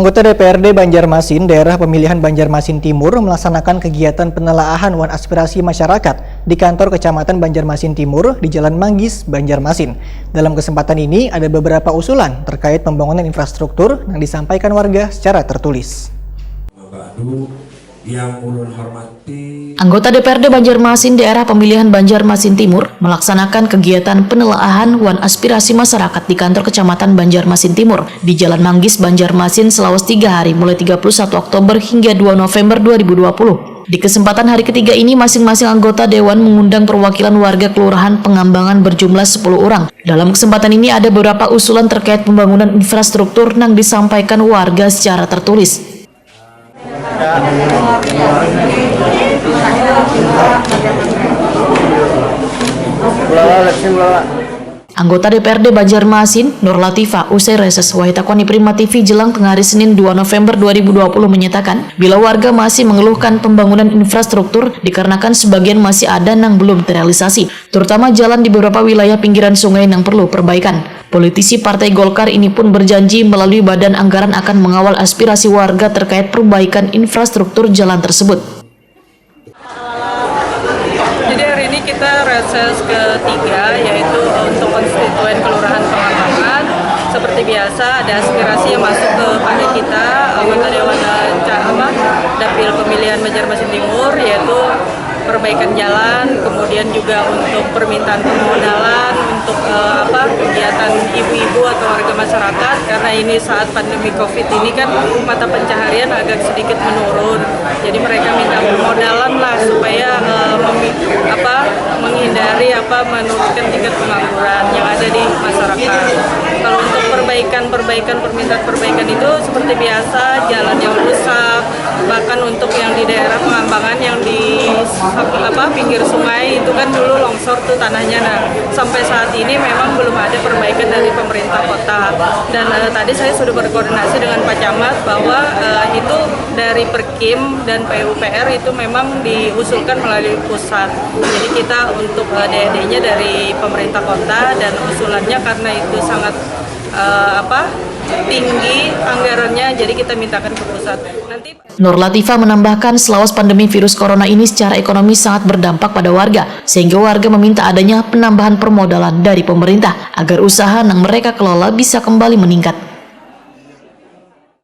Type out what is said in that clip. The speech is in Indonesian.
Anggota DPRD Banjarmasin, daerah pemilihan Banjarmasin Timur melaksanakan kegiatan penelaahan wan aspirasi masyarakat di kantor Kecamatan Banjarmasin Timur di Jalan Manggis, Banjarmasin. Dalam kesempatan ini ada beberapa usulan terkait pembangunan infrastruktur yang disampaikan warga secara tertulis. Yang ulun hormati. Anggota DPRD Banjarmasin daerah pemilihan Banjarmasin Timur melaksanakan kegiatan penelaahan wan aspirasi masyarakat di kantor Kecamatan Banjarmasin Timur di Jalan Manggis, Banjarmasin selama 3 hari mulai 31 Oktober hingga 2 November 2020. Di kesempatan hari ketiga ini masing-masing anggota dewan mengundang perwakilan warga Kelurahan Pengambangan berjumlah 10 orang. Dalam kesempatan ini ada beberapa usulan terkait pembangunan infrastruktur yang disampaikan warga secara tertulis. Anggota DPRD Banjarmasin, Nur Latifah, usai reses Wahitakoni Prima TV jelang tengah hari Senin 2 November 2020 menyatakan bila warga masih mengeluhkan pembangunan infrastruktur dikarenakan sebagian masih ada yang belum terrealisasi, terutama jalan di beberapa wilayah pinggiran sungai yang perlu perbaikan. Politisi Partai Golkar ini pun berjanji melalui Badan Anggaran akan mengawal aspirasi warga terkait perbaikan infrastruktur jalan tersebut. Jadi hari ini kita reses ketiga, yaitu untuk konstituen Kelurahan Pengambangan. Seperti biasa ada aspirasi yang masuk ke panel kita, anggota Dewan Dapil Pemilihan Banjarmasin Timur, yaitu perbaikan jalan, kemudian juga untuk permintaan permodalan untuk kegiatan ibu-ibu atau warga masyarakat, karena ini saat pandemi COVID ini kan mata pencaharian agak sedikit menurun, jadi mereka minta permodalan lah supaya menghindari menurunkan tingkat pengangguran yang ada di masyarakat. Kalau untuk permintaan perbaikan itu seperti biasa, jalan yang rusak, bahkan untuk yang di daerah Pengambangan yang di pinggir sungai itu kan dulu longsor tuh tanahnya. Nah, sampai saat ini memang belum ada perbaikan dari pemerintah kota. Dan tadi saya sudah berkoordinasi dengan Pak Camat bahwa itu dari Perkim dan PUPR itu memang diusulkan melalui pusat. Jadi kita untuk DED-nya dari pemerintah kota, dan usulannya karena itu sangat tinggi anggarannya, jadi kita mintakan ke pusat. Nanti Nur Latifah menambahkan selawas pandemi virus corona ini secara ekonomi sangat berdampak pada warga, sehingga warga meminta adanya penambahan permodalan dari pemerintah agar usaha yang mereka kelola bisa kembali meningkat.